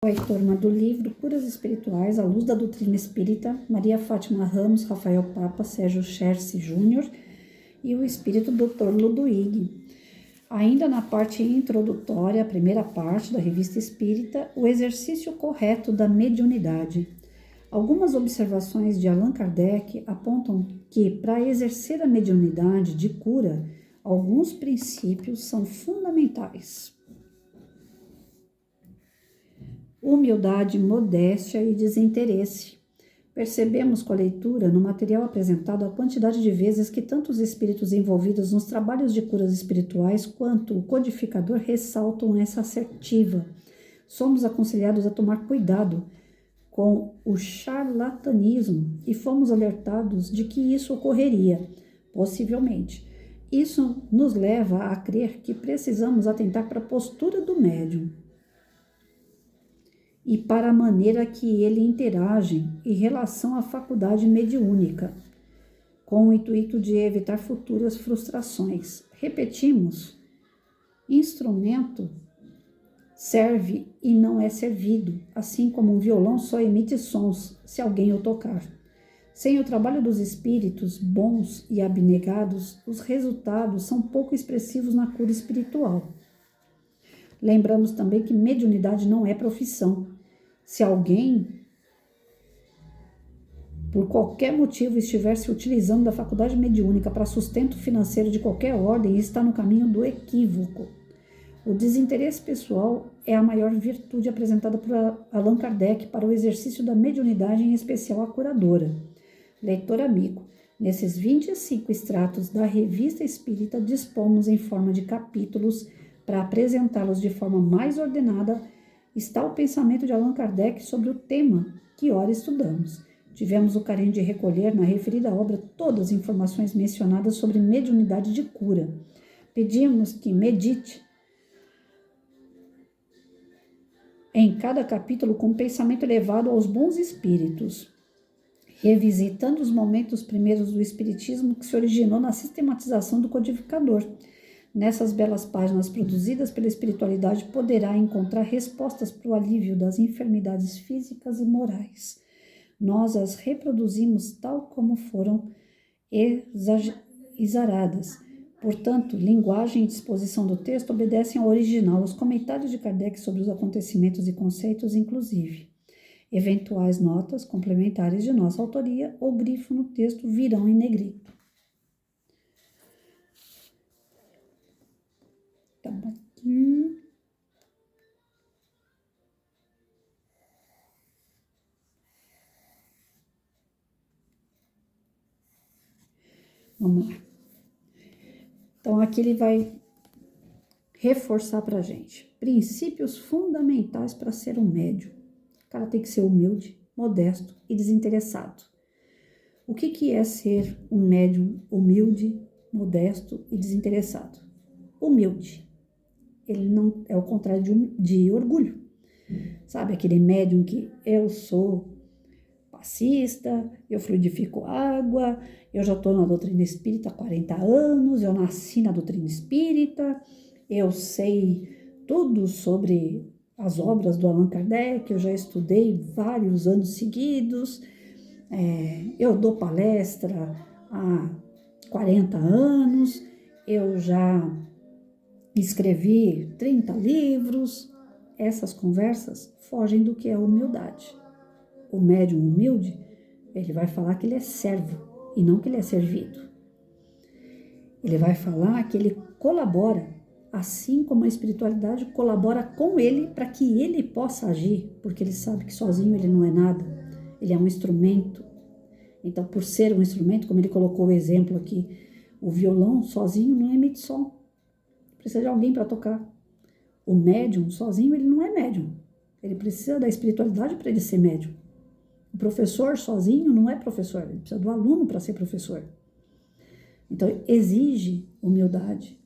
Autora do livro Curas Espirituais, à luz da doutrina espírita, Maria Fátima Ramos, Rafael Papa, Sérgio Scherce Júnior e o espírito Dr. Ludwig. Ainda na parte introdutória, a primeira parte da revista espírita, o exercício correto da mediunidade. Algumas observações de Allan Kardec apontam que, para exercer a mediunidade de cura, alguns princípios são fundamentais. Humildade, modéstia e desinteresse. Percebemos com a leitura no material apresentado a quantidade de vezes que tanto os espíritos envolvidos nos trabalhos de curas espirituais quanto o codificador ressaltam essa assertiva. Somos aconselhados a tomar cuidado com o charlatanismo e fomos alertados de que isso ocorreria, possivelmente. Isso nos leva a crer que precisamos atentar para a postura do médium e para a maneira que ele interage em relação à faculdade mediúnica, com o intuito de evitar futuras frustrações. Repetimos, instrumento serve e não é servido, assim como um violão só emite sons se alguém o tocar. Sem o trabalho dos espíritos bons e abnegados, os resultados são pouco expressivos na cura espiritual. Lembramos também que mediunidade não é profissão. Se alguém, por qualquer motivo, estiver se utilizando da faculdade mediúnica para sustento financeiro de qualquer ordem, está no caminho do equívoco. O desinteresse pessoal é a maior virtude apresentada por Allan Kardec para o exercício da mediunidade, em especial a curadora. Leitor amigo, nesses 25 extratos da Revista Espírita, dispomos em forma de capítulos para apresentá-los de forma mais ordenada. Está o pensamento de Allan Kardec sobre o tema que ora estudamos. Tivemos o carinho de recolher na referida obra todas as informações mencionadas sobre mediunidade de cura. Pedimos que medite em cada capítulo com pensamento elevado aos bons espíritos, revisitando os momentos primeiros do espiritismo que se originou na sistematização do codificador. Nessas belas páginas produzidas pela espiritualidade, poderá encontrar respostas para o alívio das enfermidades físicas e morais. Nós as reproduzimos tal como foram exaradas. Portanto, linguagem e disposição do texto obedecem ao original, os comentários de Kardec sobre os acontecimentos e conceitos, inclusive. Eventuais notas complementares de nossa autoria ou grifo no texto virão em negrito. Aqui. Vamos lá. Então, aqui ele vai reforçar para a gente princípios fundamentais para ser um médium. O cara tem que ser humilde, modesto e desinteressado. O que é ser um médium humilde, modesto e desinteressado? Humilde. Ele não é o contrário de orgulho. Sabe, aquele médium que eu sou passista, eu fluidifico água, eu já estou na doutrina espírita há 40 anos, eu nasci na doutrina espírita, eu sei tudo sobre as obras do Allan Kardec, eu já estudei vários anos seguidos, eu dou palestra há 40 anos, eu já escrevi 30 livros. Essas conversas fogem do que é humildade. O médium humilde, ele vai falar que ele é servo e não que ele é servido. Ele vai falar que ele colabora, assim como a espiritualidade colabora com ele para que ele possa agir, porque ele sabe que sozinho ele não é nada, ele é um instrumento. Então, por ser um instrumento, como ele colocou o exemplo aqui, o violão sozinho não emite som. Precisa de alguém para tocar. O médium, sozinho, ele não é médium. Ele precisa da espiritualidade para ele ser médium. O professor, sozinho, não é professor. Ele precisa do aluno para ser professor. Então, exige humildade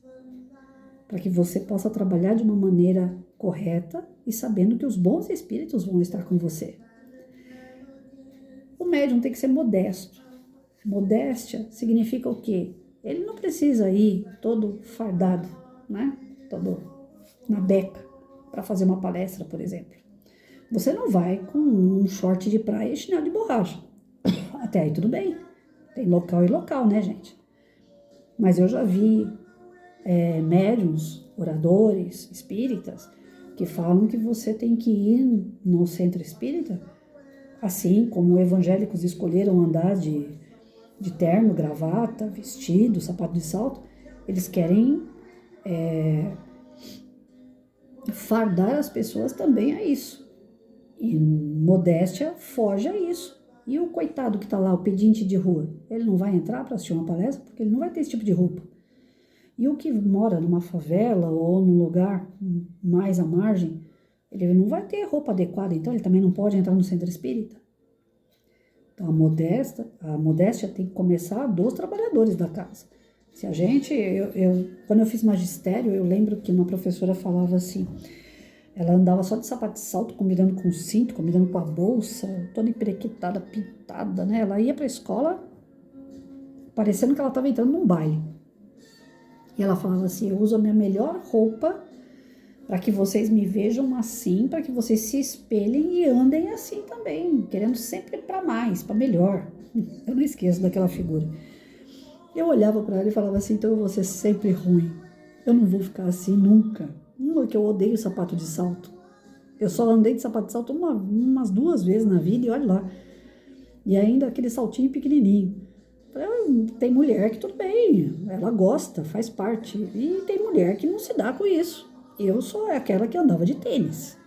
para que você possa trabalhar de uma maneira correta e sabendo que os bons espíritos vão estar com você. O médium tem que ser modesto. Modéstia significa o quê? Ele não precisa ir todo fardado, né? Todo na beca, para fazer uma palestra, por exemplo. Você não vai com um short de praia e chinelo de borracha. Até aí tudo bem. Tem local e local, né, gente? Mas eu já vi médiuns, oradores, espíritas, que falam que você tem que ir no centro espírita, assim como evangélicos escolheram andar de terno, gravata, vestido, sapato de salto, eles querem fardar as pessoas também a isso. E modéstia foge a isso. E o coitado que está lá, o pedinte de rua, ele não vai entrar para assistir uma palestra porque ele não vai ter esse tipo de roupa. E o que mora numa favela ou num lugar mais à margem, ele não vai ter roupa adequada, então ele também não pode entrar no centro espírita. Então a modéstia tem que começar dos trabalhadores da casa. Se a gente, quando eu fiz magistério, eu lembro que uma professora falava assim, ela andava só de sapato de salto, combinando com o cinto, combinando com a bolsa, toda emprequetada, pintada, né? Ela ia para a escola parecendo que ela estava entrando num baile. E ela falava assim, eu uso a minha melhor roupa para que vocês me vejam assim, para que vocês se espelhem e andem assim também, querendo sempre para mais, para melhor. Eu não esqueço daquela figura. Eu olhava para ela e falava assim, então eu vou ser sempre ruim. Eu não vou ficar assim nunca. Uma que eu odeio sapato de salto. Eu só andei de sapato de salto umas 2 vezes na vida e olha lá. E ainda aquele saltinho pequenininho. Tem mulher que tudo bem, ela gosta, faz parte. E tem mulher que não se dá com isso. Eu sou aquela que andava de tênis.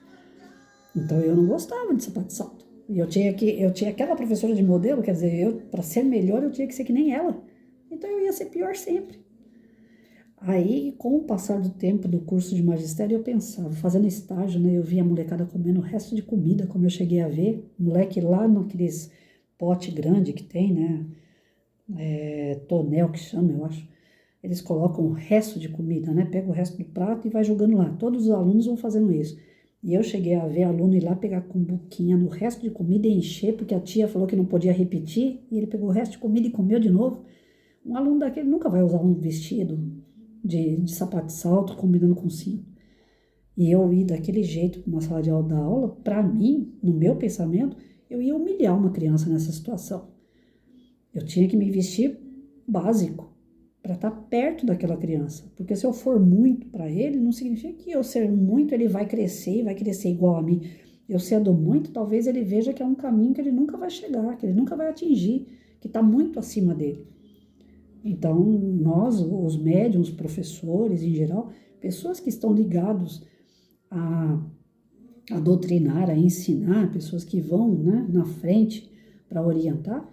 Então eu não gostava de sapato de salto. E eu tinha aquela professora de modelo, quer dizer, para ser melhor eu tinha que ser que nem ela. Então eu ia ser pior sempre. Aí, com o passar do tempo do curso de magistério, eu pensava, fazendo estágio, né? Eu via a molecada comendo o resto de comida, como eu cheguei a ver. Moleque lá naqueles pote grande que tem, né? Tonel que chama, eu acho. Eles colocam o resto de comida, né? Pega o resto do prato e vai jogando lá. Todos os alunos vão fazendo isso. E eu cheguei a ver aluno ir lá pegar com buquinha no resto de comida e encher, porque a tia falou que não podia repetir, e ele pegou o resto de comida e comeu de novo. Um aluno daquele nunca vai usar um vestido de sapato de salto combinando com cinto. E eu ir daquele jeito para uma sala de aula da aula, para mim, no meu pensamento, eu ia humilhar uma criança nessa situação. Eu tinha que me vestir básico para estar perto daquela criança. Porque se eu for muito para ele, não significa que eu ser muito, ele vai crescer e vai crescer igual a mim. Eu sendo muito, talvez ele veja que é um caminho que ele nunca vai chegar, que ele nunca vai atingir, que está muito acima dele. Então, nós, os médiuns, professores em geral, pessoas que estão ligados a doutrinar, a ensinar, pessoas que vão, né, na frente para orientar,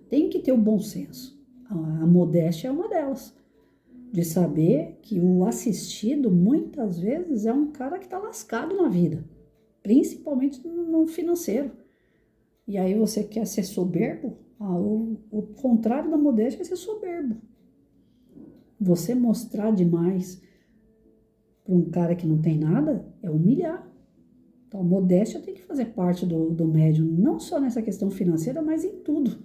tem que ter o bom senso. A modéstia é uma delas, de saber que o assistido muitas vezes é um cara que está lascado na vida, principalmente no financeiro. E aí você quer ser soberbo? O contrário da modéstia é ser soberbo. Você mostrar demais para um cara que não tem nada é humilhar. Então, a modéstia tem que fazer parte do médium, não só nessa questão financeira, mas em tudo.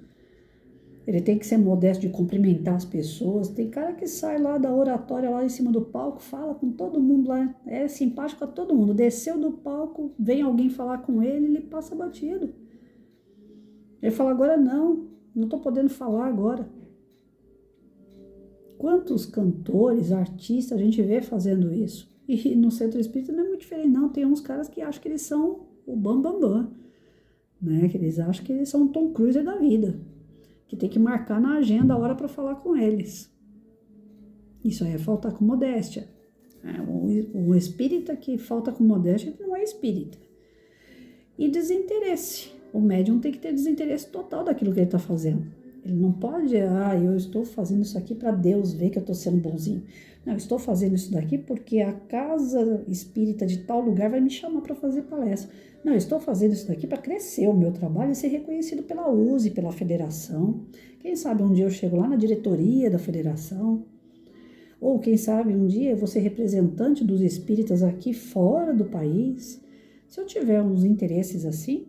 Ele tem que ser modesto de cumprimentar as pessoas. Tem cara que sai lá da oratória, lá em cima do palco, fala com todo mundo lá, é simpático a todo mundo. Desceu do palco, vem alguém falar com ele, ele passa batido. Ele fala, agora não estou podendo falar agora. Quantos cantores, artistas a gente vê fazendo isso? E no centro espírita não é muito diferente, não. Tem uns caras que acham que eles são o bambambam, né? Que eles acham que eles são o Tom Cruise da vida, que tem que marcar na agenda a hora para falar com eles. Isso aí é faltar com modéstia. O espírita que falta com modéstia não é espírita. E desinteresse. O médium tem que ter desinteresse total daquilo que ele está fazendo. Ele não pode, eu estou fazendo isso aqui para Deus ver que eu estou sendo bonzinho. Não, eu estou fazendo isso daqui porque a casa espírita de tal lugar vai me chamar para fazer palestra. Não, eu estou fazendo isso daqui para crescer o meu trabalho e ser reconhecido pela USE, pela federação. Quem sabe um dia eu chego lá na diretoria da federação. Ou quem sabe um dia eu vou ser representante dos espíritas aqui fora do país. Se eu tiver uns interesses assim,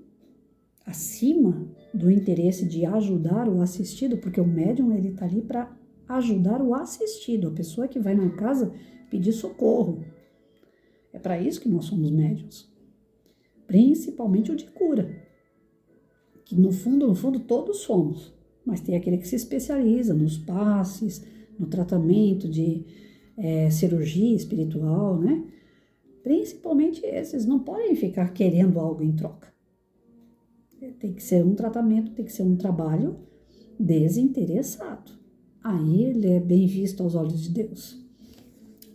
acima do interesse de ajudar o assistido, porque o médium ele está ali para ajudar o assistido, a pessoa que vai na casa pedir socorro. É para isso que nós somos médiuns. principalmente o de cura, que no fundo todos somos, mas tem aquele que se especializa nos passes, no tratamento de cirurgia espiritual, né? Principalmente esses, não podem ficar querendo algo em troca. Tem que ser um tratamento, tem que ser um trabalho desinteressado. Aí ele é bem visto aos olhos de Deus.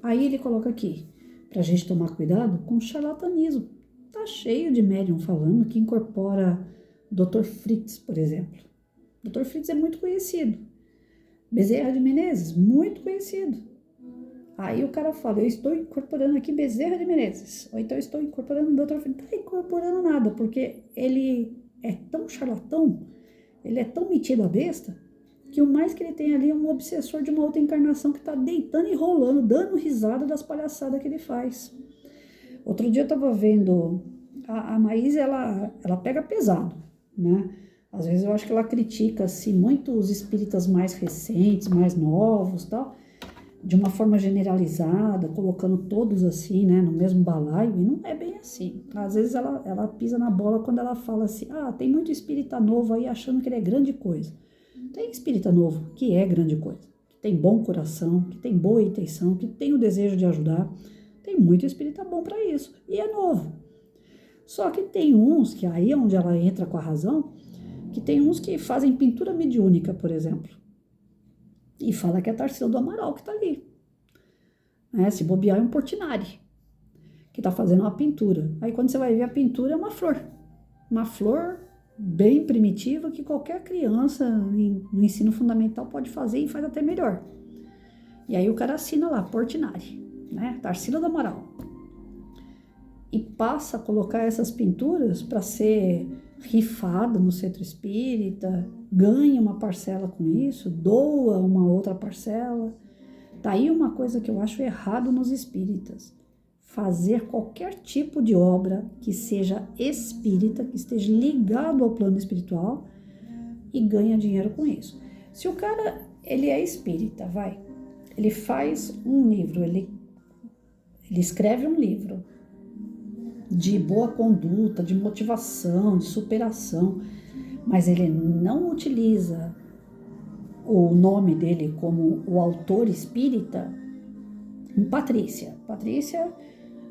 Aí ele coloca aqui, pra gente tomar cuidado com o charlatanismo. Tá cheio de médium falando que incorpora Dr. Fritz, por exemplo. Dr. Fritz é muito conhecido. Bezerra de Menezes, muito conhecido. Aí o cara fala, eu estou incorporando aqui Bezerra de Menezes. Ou então eu estou incorporando Dr. Fritz. Não está incorporando nada, porque ele é tão charlatão, ele é tão metido a besta, que o mais que ele tem ali é um obsessor de uma outra encarnação que está deitando e rolando, dando risada das palhaçadas que ele faz. Outro dia eu estava vendo, a Maísa, ela pega pesado, né? Às vezes eu acho que ela critica assim, muito os espíritas mais recentes, mais novos, tal, de uma forma generalizada, colocando todos assim, né, no mesmo balaio, e não é bem assim. Às vezes ela pisa na bola quando ela fala assim, tem muito espírita novo aí achando que ele é grande coisa. Tem espírita novo que é grande coisa, que tem bom coração, que tem boa intenção, que tem o desejo de ajudar. Tem muito espírita bom para isso, e é novo. Só que tem uns, que aí é onde ela entra com a razão, que tem uns que fazem pintura mediúnica, por exemplo, e fala que é Tarsila do Amaral que está ali. Se bobear é um Portinari, que está fazendo uma pintura. Aí quando você vai ver a pintura é uma flor bem primitiva que qualquer criança no ensino fundamental pode fazer e faz até melhor. E aí o cara assina lá, Portinari, né? Tarsila do Amaral. E passa a colocar essas pinturas para ser rifado no centro espírita, ganha uma parcela com isso, doa uma outra parcela. Tá aí uma coisa que eu acho errado nos espíritas. Fazer qualquer tipo de obra que seja espírita, que esteja ligado ao plano espiritual e ganha dinheiro com isso. Se o cara, ele é espírita, ele faz um livro, ele escreve um livro de boa conduta, de motivação, de superação, mas ele não utiliza o nome dele como o autor espírita. Patrícia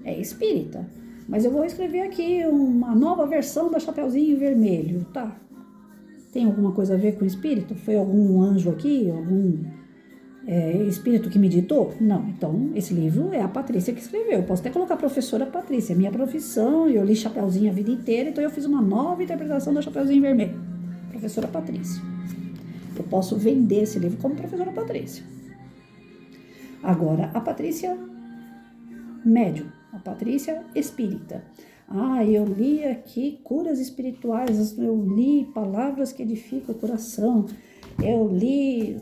é espírita, mas eu vou escrever aqui uma nova versão da Chapeuzinho Vermelho, tá? Tem alguma coisa a ver com espírito? Foi algum anjo aqui? Algum espírito que me ditou? Não, então esse livro é a Patrícia que escreveu. Eu posso até colocar professora Patrícia, é minha profissão, eu li Chapeuzinho a vida inteira, então eu fiz uma nova interpretação da Chapeuzinho Vermelho. Professora Patrícia. Eu posso vender esse livro como professora Patrícia. Agora, a Patrícia médium, a Patrícia espírita. Eu li aqui curas espirituais, eu li palavras que edificam o coração, eu li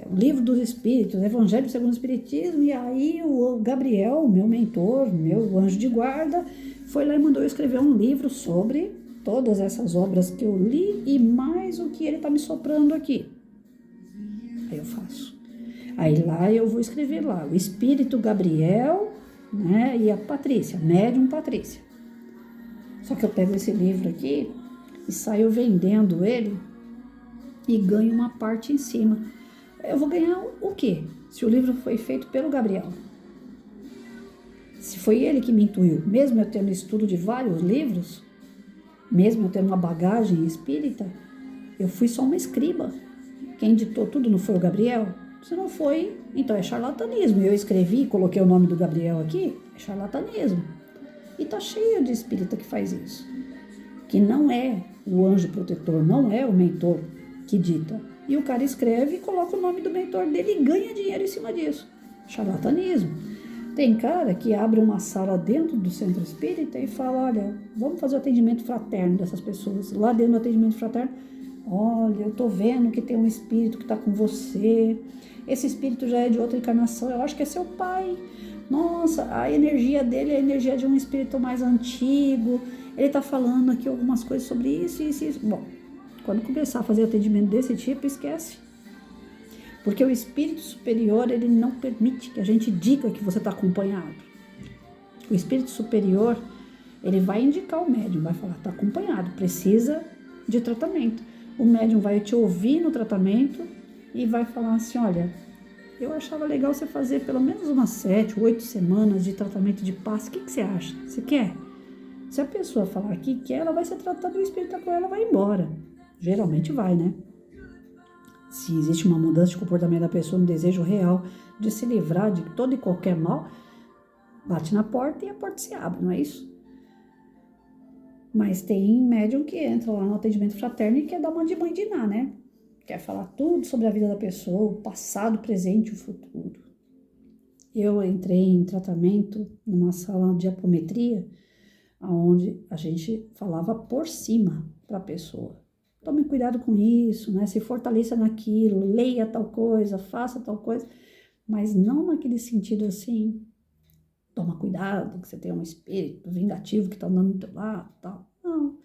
o livro dos espíritos, Evangelho segundo o Espiritismo, e aí o Gabriel, meu mentor, meu anjo de guarda, foi lá e mandou eu escrever um livro sobre todas essas obras que eu li e mais o que ele está me soprando aqui. Aí eu faço. Aí lá eu vou escrever lá, o Espírito Gabriel, né, e a Patrícia, médium Patrícia. Só que eu pego esse livro aqui e saio vendendo ele e ganho uma parte em cima. Eu vou ganhar o quê? Se o livro foi feito pelo Gabriel. Se foi ele que me intuiu, mesmo eu tendo estudo de vários livros, mesmo eu tendo uma bagagem espírita, eu fui só uma escriba. Quem ditou tudo não foi o Gabriel? Se não foi, então é charlatanismo. Eu escrevi e coloquei o nome do Gabriel aqui, é charlatanismo. E tá cheio de espírita que faz isso. Que não é o anjo protetor, não é o mentor que dita. E o cara escreve e coloca o nome do mentor dele e ganha dinheiro em cima disso. Charlatanismo. Tem cara que abre uma sala dentro do centro espírita e fala, olha, vamos fazer o atendimento fraterno dessas pessoas. Lá dentro do atendimento fraterno, olha, eu tô vendo que tem um espírito que tá com você. Esse espírito já é de outra encarnação, eu acho que é seu pai. Nossa, a energia dele é a energia de um espírito mais antigo. Ele tá falando aqui algumas coisas sobre isso, isso, isso. Bom, quando começar a fazer atendimento desse tipo, esquece. Porque o espírito superior, ele não permite que a gente diga que você está acompanhado. O espírito superior, Ele vai indicar o médium, vai falar, tá acompanhado, precisa de tratamento. O médium vai te ouvir no tratamento e vai falar assim, olha, eu achava legal você fazer pelo menos umas 7, 8 semanas de tratamento de passe. O que você acha? Você quer? Se a pessoa falar que quer, ela vai ser tratada, o espírito tá com ela, vai embora. Geralmente vai, né? Se existe uma mudança de comportamento da pessoa, um desejo real de se livrar de todo e qualquer mal, bate na porta e a porta se abre, não é isso? Mas tem médium que entra lá no atendimento fraterno e quer dar uma de mãe de Ná, né? Quer falar tudo sobre a vida da pessoa, o passado, o presente e o futuro. Eu entrei em tratamento numa sala de apometria, onde a gente falava por cima para a pessoa. Tome cuidado com isso, né? Se fortaleça naquilo, leia tal coisa, faça tal coisa, mas não naquele sentido assim, toma cuidado, que você tem um espírito vingativo que está andando do teu lado, tal. Não,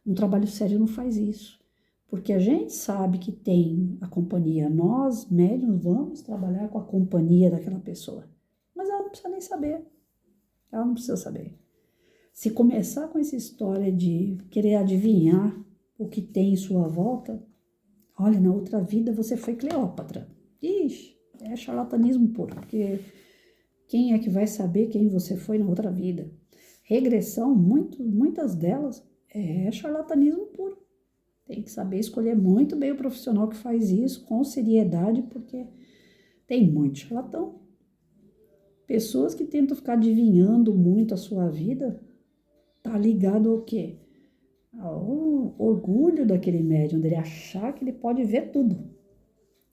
um trabalho sério não faz isso. Porque a gente sabe que tem a companhia. Nós, médiuns, vamos trabalhar com a companhia daquela pessoa. Mas ela não precisa nem saber. Ela não precisa saber. Se começar com essa história de querer adivinhar o que tem em sua volta, olha, na outra vida você foi Cleópatra. Ixi, é charlatanismo puro, porque quem é que vai saber quem você foi na outra vida? Regressão, muitas delas, é charlatanismo puro. Tem que saber escolher muito bem o profissional que faz isso, com seriedade, porque tem muito charlatão. Pessoas que tentam ficar adivinhando muito a sua vida, tá ligado ao quê? Ao orgulho daquele médium, dele achar que ele pode ver tudo.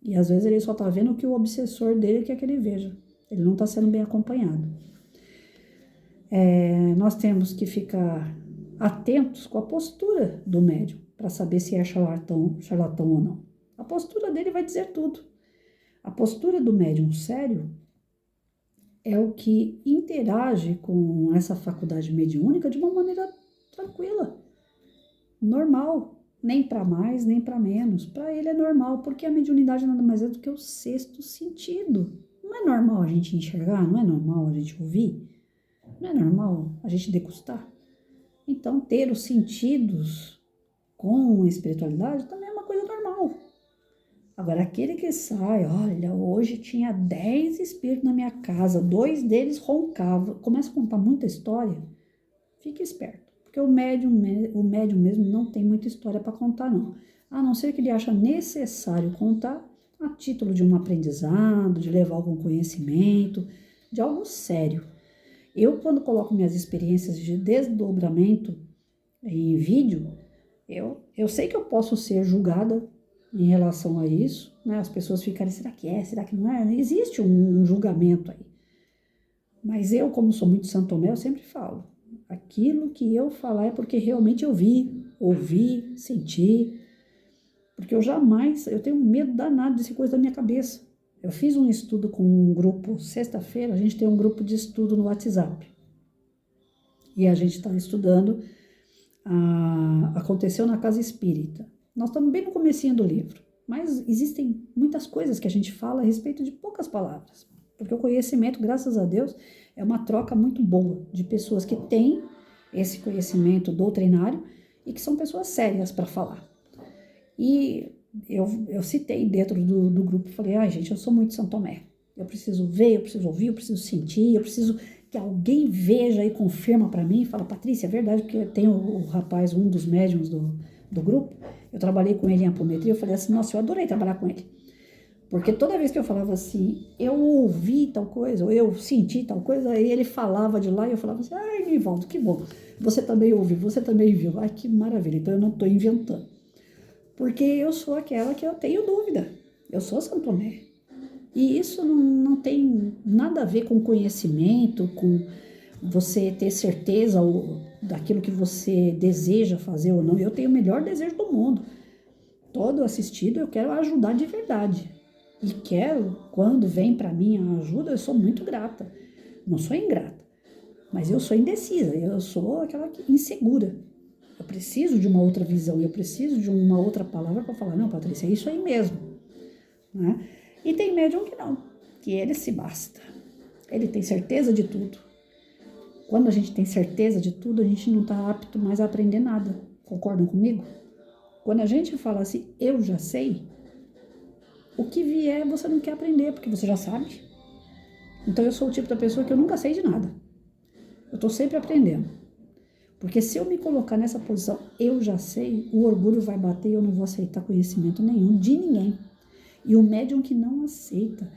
E às vezes ele só tá vendo o que o obsessor dele quer que ele veja. Ele não tá sendo bem acompanhado. Nós temos que ficar atentos com a postura do médium, para saber se é charlatão ou não. A postura dele vai dizer tudo. A postura do médium sério é o que interage com essa faculdade mediúnica de uma maneira tranquila, normal, nem para mais, nem para menos. Para ele é normal, porque a mediunidade nada mais é do que o sexto sentido. Não é normal a gente enxergar, não é normal a gente ouvir, não é normal a gente degustar. Então, ter os sentidos com a espiritualidade também é uma coisa normal. Agora, aquele que sai, olha, hoje tinha 10 espíritos na minha casa, 2 deles roncavam, começa a contar muita história, fique esperto, porque o médium mesmo não tem muita história para contar, não. A não ser que ele acha necessário contar a título de um aprendizado, de levar algum conhecimento, de algo sério. Eu, quando coloco minhas experiências de desdobramento em vídeo, eu sei que eu posso ser julgada em relação a isso, né? As pessoas ficarem, será que é, será que não é? Existe um julgamento aí. Mas eu, como sou muito Santo Tomé, eu sempre falo, aquilo que eu falar é porque realmente eu vi, ouvi, senti, porque eu tenho medo danado dessa coisa da minha cabeça. Eu fiz um estudo com um grupo, sexta-feira, a gente tem um grupo de estudo no WhatsApp. E a gente está estudando, aconteceu na Casa Espírita. Nós estamos bem no comecinho do livro, mas existem muitas coisas que a gente fala a respeito de poucas palavras. Porque o conhecimento, graças a Deus, é uma troca muito boa de pessoas que têm esse conhecimento doutrinário e que são pessoas sérias para falar. E eu citei dentro do grupo, falei, gente, eu sou muito São Tomé. Eu preciso ver, eu preciso ouvir, eu preciso sentir, eu preciso que alguém veja e confirma para mim, fala, Patrícia, é verdade, porque tem o rapaz, um dos médiuns do grupo, eu trabalhei com ele em apometria, eu falei assim, nossa, eu adorei trabalhar com ele. Porque toda vez que eu falava assim, eu ouvi tal coisa, ou eu senti tal coisa, aí ele falava de lá e eu falava assim, ai, Nivaldo, que bom, você também ouviu, você também viu, ai, que maravilha, então eu não estou inventando. Porque eu sou aquela que eu tenho dúvida, eu sou São Tomé. E isso não tem nada a ver com conhecimento, com você ter certeza daquilo que você deseja fazer ou não. Eu tenho o melhor desejo do mundo. Todo assistido eu quero ajudar de verdade. E quero, quando vem para mim a ajuda, eu sou muito grata. Não sou ingrata, mas eu sou indecisa, eu sou aquela insegura. Eu preciso de uma outra visão, eu preciso de uma outra palavra para falar, não, Patrícia, é isso aí mesmo. Né? E tem médium que não, que ele se basta. Ele tem certeza de tudo. Quando a gente tem certeza de tudo, a gente não está apto mais a aprender nada. Concordam comigo? Quando a gente fala assim, eu já sei, o que vier você não quer aprender, porque você já sabe. Então eu sou o tipo da pessoa que eu nunca sei de nada. Eu estou sempre aprendendo. Porque se eu me colocar nessa posição, eu já sei, o orgulho vai bater e eu não vou aceitar conhecimento nenhum de ninguém. E o médium que não aceita,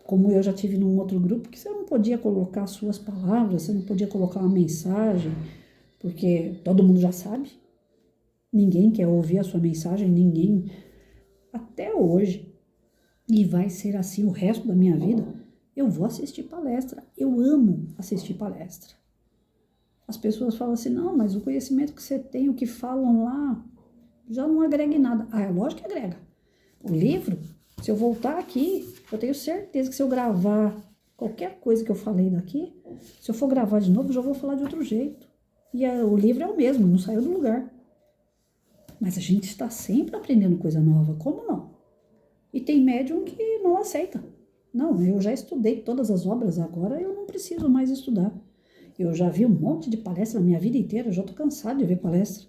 como eu já tive num outro grupo, que você não podia colocar suas palavras, você não podia colocar uma mensagem, porque todo mundo já sabe. Ninguém quer ouvir a sua mensagem, ninguém, até hoje, e vai ser assim o resto da minha vida, eu vou assistir palestra. Eu amo assistir palestra. As pessoas falam assim, não, mas o conhecimento que você tem, o que falam lá, já não agrega em nada. Ah, é lógico que agrega. O livro, se eu voltar aqui, eu tenho certeza que se eu gravar qualquer coisa que eu falei daqui, se eu for gravar de novo, eu já vou falar de outro jeito. E o livro é o mesmo, não saiu do lugar. Mas a gente está sempre aprendendo coisa nova, como não? E tem médium que não aceita. Não, eu já estudei todas as obras, agora eu não preciso mais estudar. Eu já vi um monte de palestra na minha vida inteira, eu já estou cansado de ver palestra.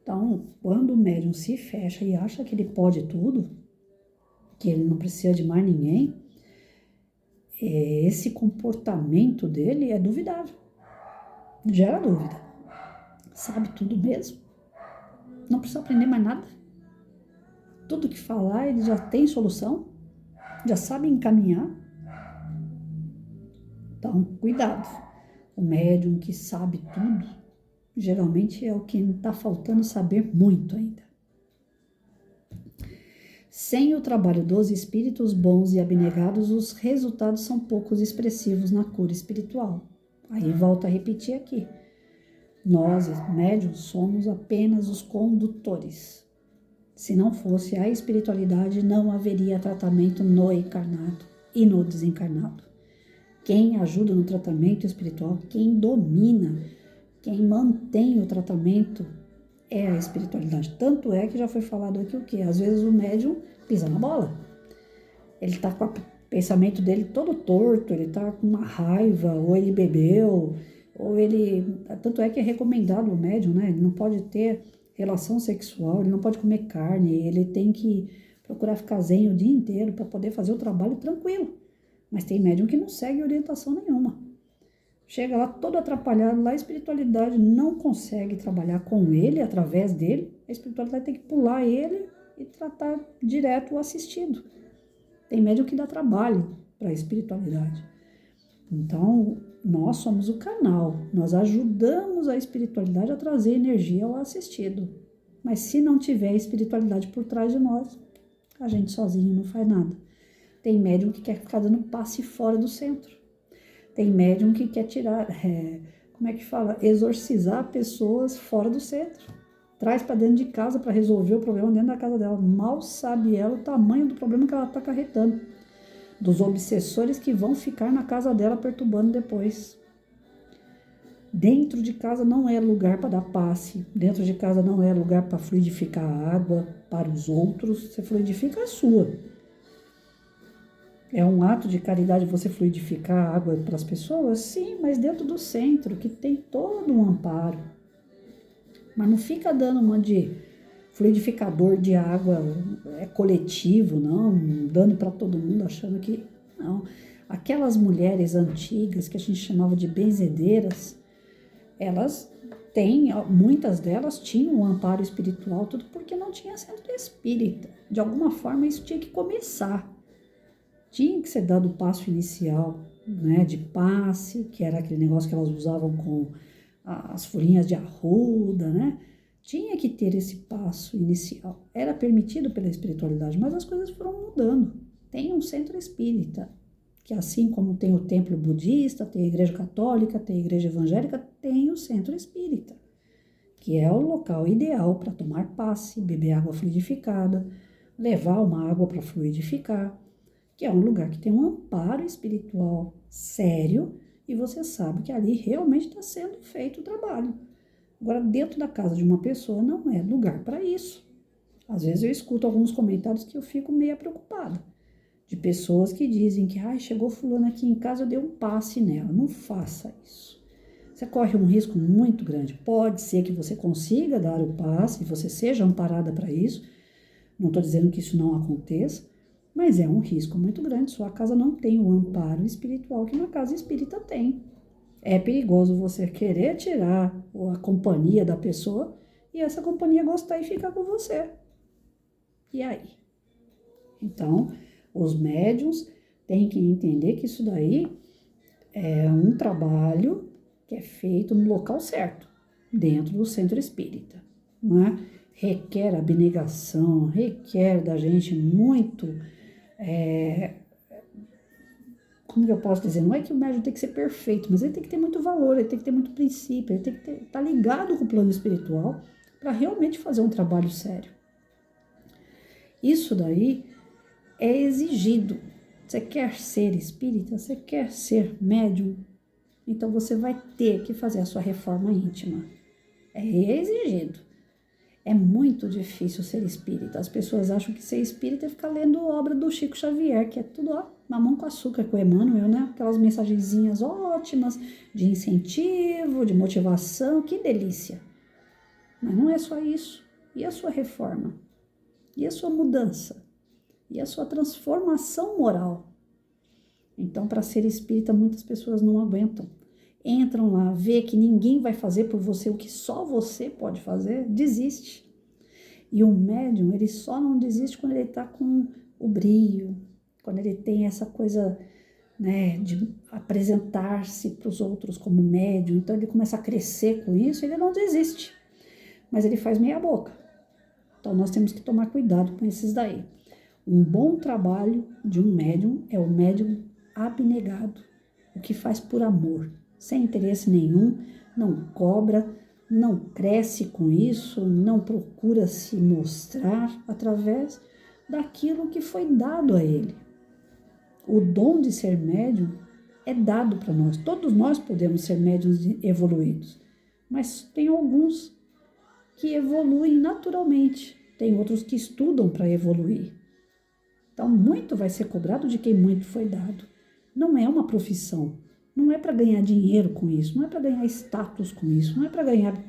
Então, quando o médium se fecha e acha que ele pode tudo, que ele não precisa de mais ninguém, esse comportamento dele é duvidável. Gera dúvida. Sabe tudo mesmo? Não precisa aprender mais nada. Tudo que falar, ele já tem solução, já sabe encaminhar. Então, cuidado. O médium que sabe tudo, geralmente é o que está faltando saber muito ainda. Sem o trabalho dos espíritos bons e abnegados, os resultados são poucos expressivos na cura espiritual. Aí volto a repetir aqui. Nós, médiuns, somos apenas os condutores. Se não fosse a espiritualidade, não haveria tratamento no encarnado e no desencarnado. Quem ajuda no tratamento espiritual, quem domina, quem mantém o tratamento é a espiritualidade. Tanto é que já foi falado aqui o quê? Às vezes o médium pisa na bola. Ele tá com o pensamento dele todo torto, ele tá com uma raiva, ou ele bebeu, ou ele... Tanto é que é recomendado o médium, né? Ele não pode ter relação sexual, ele não pode comer carne, ele tem que procurar ficar zen o dia inteiro para poder fazer o trabalho tranquilo. Mas tem médium que não segue orientação nenhuma. Chega lá todo atrapalhado, lá a espiritualidade não consegue trabalhar com ele, através dele. A espiritualidade tem que pular ele e tratar direto o assistido. Tem médium que dá trabalho para a espiritualidade. Então, nós somos o canal, nós ajudamos a espiritualidade a trazer energia ao assistido. Mas se não tiver a espiritualidade por trás de nós, a gente sozinho não faz nada. Tem médium que quer ficar dando passe fora do centro. Tem médium que quer tirar, como é que fala? Exorcizar pessoas fora do centro. Traz para dentro de casa para resolver o problema dentro da casa dela. Mal sabe ela o tamanho do problema que ela está acarretando. Dos obsessores que vão ficar na casa dela perturbando depois. Dentro de casa não é lugar para dar passe. Dentro de casa não é lugar para fluidificar a água para os outros. Você fluidifica a sua. É um ato de caridade você fluidificar a água para as pessoas? Sim, mas dentro do centro, que tem todo um amparo. Mas não fica dando uma de fluidificador de água coletivo, não, dando para todo mundo, achando que... Não. Aquelas mulheres antigas, que a gente chamava de benzedeiras, elas têm, muitas delas tinham um amparo espiritual, tudo porque não tinha centro espírita. De alguma forma, isso tinha que começar. Tinha que ser dado o passo inicial, né, de passe, que era aquele negócio que elas usavam com as folhinhas de arruda, né? Tinha que ter esse passo inicial. Era permitido pela espiritualidade, mas as coisas foram mudando. Tem um centro espírita, que assim como tem o templo budista, tem a igreja católica, tem a igreja evangélica, tem o centro espírita, que é o local ideal para tomar passe, beber água fluidificada, levar uma água para fluidificar, que é um lugar que tem um amparo espiritual sério e você sabe que ali realmente está sendo feito o trabalho. Agora, dentro da casa de uma pessoa não é lugar para isso. Às vezes eu escuto alguns comentários que eu fico meio preocupada, de pessoas que dizem que chegou fulano aqui em casa, eu dei um passe nela. Não faça isso. Você corre um risco muito grande. Pode ser que você consiga dar o passe, você seja amparada para isso. Não estou dizendo que isso não aconteça, mas é um risco muito grande. Sua casa não tem o amparo espiritual que uma casa espírita tem. É perigoso você querer tirar a companhia da pessoa e essa companhia gostar e ficar com você. E aí? Então, os médiuns têm que entender que isso daí é um trabalho que é feito no local certo, dentro do centro espírita, não é? Requer abnegação, requer da gente muito, como que eu posso dizer? Não é que o médium tem que ser perfeito, mas ele tem que ter muito valor, ele tem que ter muito princípio, ele tem que estar ligado com o plano espiritual para realmente fazer um trabalho sério. Isso daí é exigido. Você quer ser espírita? Você quer ser médium? Então você vai ter que fazer a sua reforma íntima. É exigido. É muito difícil ser espírita. As pessoas acham que ser espírita é ficar lendo obra do Chico Xavier, que é tudo, ó, mamão com açúcar com o Emmanuel, né? Aquelas mensagenzinhas ótimas de incentivo, de motivação, que delícia. Mas não é só isso. E a sua reforma? E a sua mudança? E a sua transformação moral? Então, para ser espírita, muitas pessoas não aguentam. Entram lá, vê que ninguém vai fazer por você o que só você pode fazer, desiste. E o médium, ele só não desiste quando ele está com o brio, quando ele tem essa coisa, né, de apresentar-se para os outros como médium. Então, ele começa a crescer com isso, ele não desiste, mas ele faz meia boca. Então, nós temos que tomar cuidado com esses daí. Um bom trabalho de um médium é o médium abnegado, o que faz por amor, sem interesse nenhum, não cobra, não cresce com isso, não procura se mostrar através daquilo que foi dado a ele. O dom de ser médium é dado para nós. Todos nós podemos ser médiuns evoluídos, mas tem alguns que evoluem naturalmente, tem outros que estudam para evoluir. Então, muito vai ser cobrado de quem muito foi dado. Não é uma profissão, não é para ganhar dinheiro com isso, não é para ganhar status com isso, não é para ganhar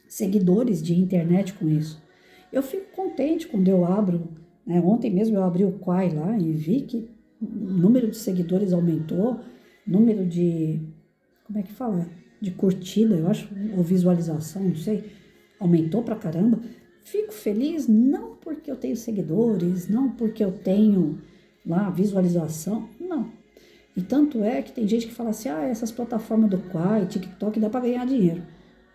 seguidores de internet com isso. Eu fico contente quando eu abro, né? Ontem mesmo eu abri o Quai lá e vi que o número de seguidores aumentou, número de, como é que fala? De curtida, eu acho, ou visualização, não sei, aumentou pra caramba. Fico feliz não porque eu tenho seguidores, não porque eu tenho lá visualização, não. E tanto é que tem gente que fala assim, essas plataformas do Quai, TikTok, dá para ganhar dinheiro.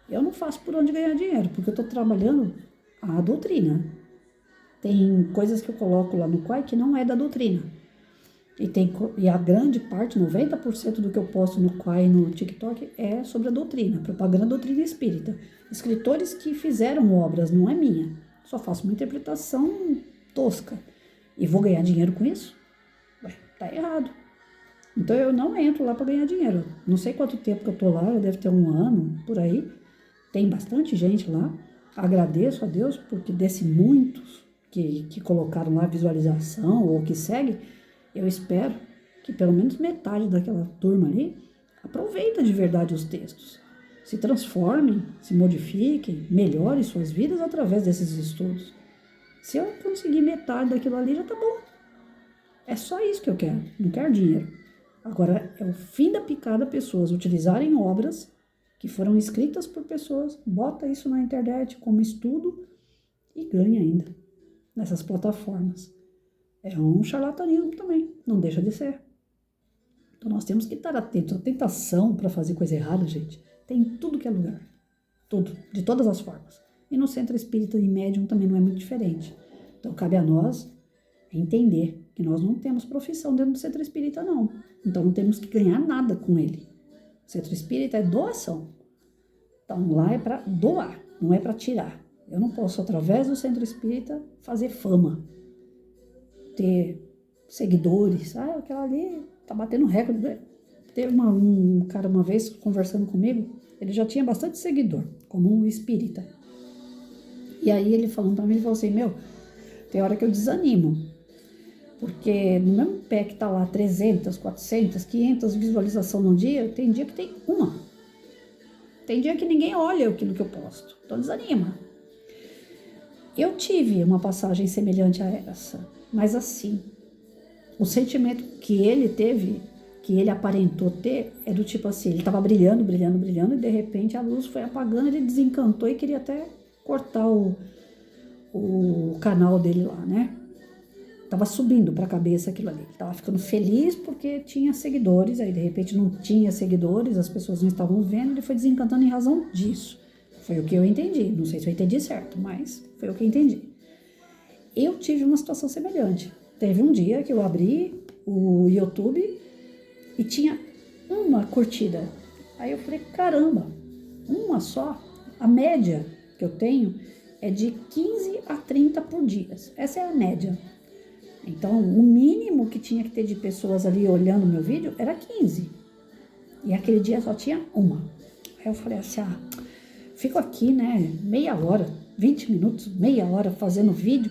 Eu não faço por onde ganhar dinheiro, porque eu estou trabalhando a doutrina. Tem coisas que eu coloco lá no Quai que não é da doutrina. E a grande parte, 90% do que eu posto no Quai e no TikTok é sobre a doutrina, propaganda da doutrina espírita. Escritores que fizeram obras, não é minha. Só faço uma interpretação tosca. E vou ganhar dinheiro com isso? Ué, tá errado. Então eu não entro lá para ganhar dinheiro. Não sei quanto tempo que eu tô lá, deve ter um ano, por aí. Tem bastante gente lá. Agradeço a Deus porque desse muitos que colocaram lá visualização ou que seguem, eu espero que pelo menos metade daquela turma ali aproveita de verdade os textos. Se transformem, se modifiquem, melhorem suas vidas através desses estudos. Se eu conseguir metade daquilo ali, já tá bom. É só isso que eu quero, não quero dinheiro. Agora, é o fim da picada pessoas utilizarem obras que foram escritas por pessoas, bota isso na internet como estudo e ganha ainda nessas plataformas. É um charlatanismo também, não deixa de ser. Então nós temos que estar atentos. A tentação para fazer coisa errada, gente, tem em tudo que é lugar. Tudo, de todas as formas. E no centro espírita e médium também não é muito diferente. Então cabe a nós entender que nós não temos profissão dentro do centro espírita, não. Então não temos que ganhar nada com ele. O centro espírita é doação. Então lá é para doar, não é para tirar. Eu não posso, através do centro espírita, fazer fama, ter seguidores. Aquela ali tá batendo recorde. Teve um cara uma vez conversando comigo, ele já tinha bastante seguidor, como um espírita. E aí ele falando para mim, ele falou assim, tem hora que eu desanimo. Porque no mesmo pé que tá lá 300, 400, 500 visualizações num dia, tem dia que tem uma. Tem dia que ninguém olha aquilo que eu posto. Então desanima. Eu tive uma passagem semelhante a essa, mas assim, o sentimento que ele teve, que ele aparentou ter, é do tipo assim, ele estava brilhando, brilhando, brilhando, e de repente a luz foi apagando, ele desencantou e queria até cortar o canal dele lá, né? Tava subindo para a cabeça aquilo ali. Ele tava ficando feliz porque tinha seguidores, aí de repente não tinha seguidores, as pessoas não estavam vendo, ele foi desencantando em razão disso. Foi o que eu entendi. Não sei se eu entendi certo, mas foi o que eu entendi. Eu tive uma situação semelhante. Teve um dia que eu abri o YouTube e tinha uma curtida. Aí eu falei, caramba, uma só? A média que eu tenho é de 15 a 30 por dia. Essa é a média. Então, o mínimo que tinha que ter de pessoas ali olhando meu vídeo era 15. E aquele dia só tinha uma. Aí eu falei assim, fico aqui, né, meia hora, 20 minutos, meia hora fazendo vídeo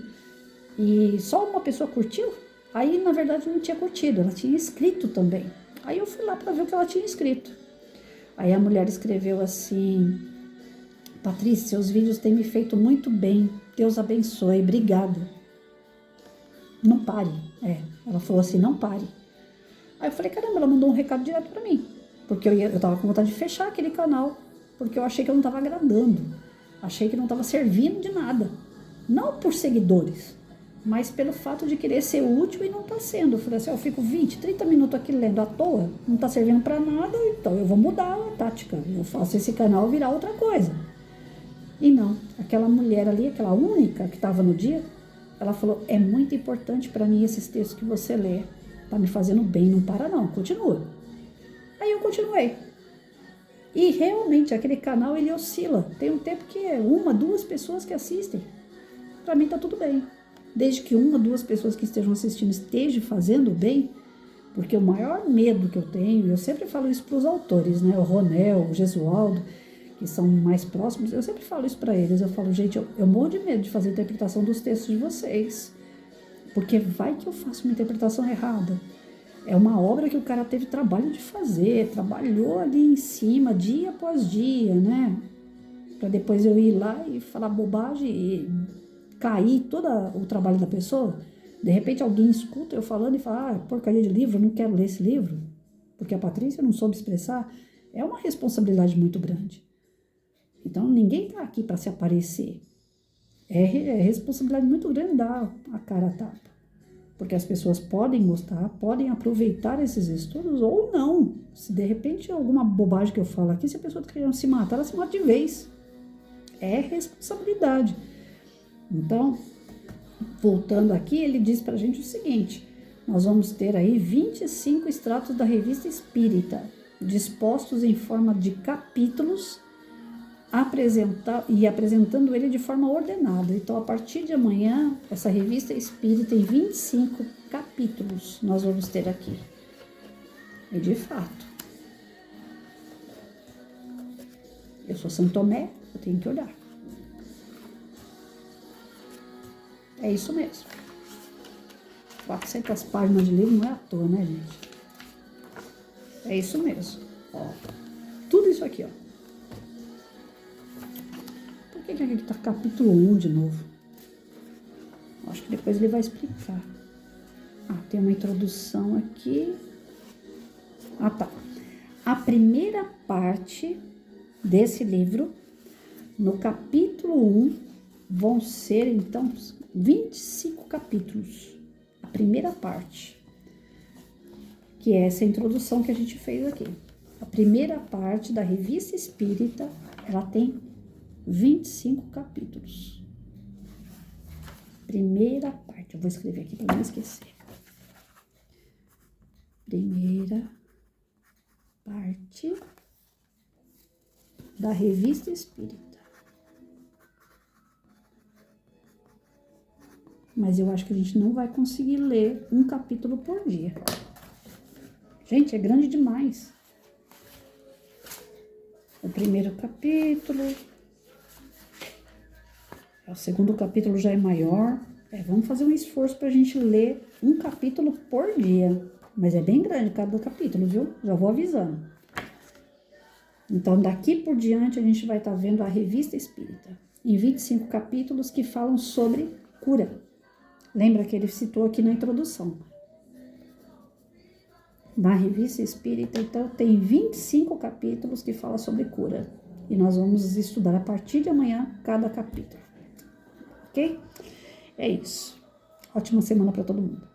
e só uma pessoa curtiu? Aí, na verdade, não tinha curtido, ela tinha escrito também. Aí eu fui lá para ver o que ela tinha escrito. Aí a mulher escreveu assim, Patrícia, seus vídeos têm me feito muito bem, Deus abençoe, obrigada. Não pare. Ela falou assim, não pare. Aí eu falei, caramba, ela mandou um recado direto pra mim. Porque eu tava com vontade de fechar aquele canal. Porque eu achei que eu não tava agradando. Achei que não tava servindo de nada. Não por seguidores, mas pelo fato de querer ser útil e não tá sendo. Eu falei assim, eu fico 20, 30 minutos aqui lendo à toa, não tá servindo pra nada, então eu vou mudar a tática. Eu faço esse canal virar outra coisa. E não, aquela mulher ali, aquela única que tava no dia, ela falou, é muito importante para mim esses textos que você lê. Tá me fazendo bem, não para não, continua. Aí eu continuei. E realmente, aquele canal, ele oscila. Tem um tempo que é uma, duas pessoas que assistem. Para mim tá tudo bem. Desde que uma, duas pessoas que estejam assistindo estejam fazendo bem, porque o maior medo que eu tenho, eu sempre falo isso para os autores, né? O Ronel, o Gesualdo, que são mais próximos, eu sempre falo isso para eles. Eu falo, gente, eu morro de medo de fazer a interpretação dos textos de vocês, porque vai que eu faço uma interpretação errada. É uma obra que o cara teve trabalho de fazer, trabalhou ali em cima, dia após dia, né? Para depois eu ir lá e falar bobagem e cair todo o trabalho da pessoa. De repente alguém escuta eu falando e fala, porcaria de livro, eu não quero ler esse livro, porque a Patrícia não soube expressar. É uma responsabilidade muito grande. Então, ninguém está aqui para se aparecer. É responsabilidade muito grande dar a cara a tapa. Porque as pessoas podem gostar, podem aproveitar esses estudos ou não. Se de repente alguma bobagem que eu falo aqui, se a pessoa está querendo se matar, ela se mata de vez. É responsabilidade. Então, voltando aqui, ele diz para a gente o seguinte, nós vamos ter aí 25 extratos da Revista Espírita, dispostos em forma de capítulos, apresentando ele de forma ordenada. Então, a partir de amanhã, essa Revista Espírita tem 25 capítulos nós vamos ter aqui. E de fato, eu sou Santo Tomé, eu tenho que olhar. É isso mesmo. 400 páginas de livro não é à toa, né, gente? É isso mesmo. Ó, tudo isso aqui, ó. Por que aqui tá capítulo 1 de novo? Acho que depois ele vai explicar. Tem uma introdução aqui. Tá. A primeira parte desse livro, no capítulo 1, vão ser, então, 25 capítulos. A primeira parte, que é essa introdução que a gente fez aqui. A primeira parte da Revista Espírita, ela tem 25 capítulos. Primeira parte, eu vou escrever aqui para não esquecer. Primeira parte da Revista Espírita. Mas eu acho que a gente não vai conseguir ler um capítulo por dia. Gente, é grande demais. O primeiro capítulo. O segundo capítulo já é maior. Vamos fazer um esforço pra gente ler um capítulo por dia. Mas é bem grande cada capítulo, viu? Já vou avisando. Então, daqui por diante, a gente vai estar vendo a Revista Espírita, em 25 capítulos que falam sobre cura. Lembra que ele citou aqui na introdução. Na Revista Espírita, então, tem 25 capítulos que falam sobre cura. E nós vamos estudar a partir de amanhã cada capítulo. Ok? É isso. Ótima semana para todo mundo.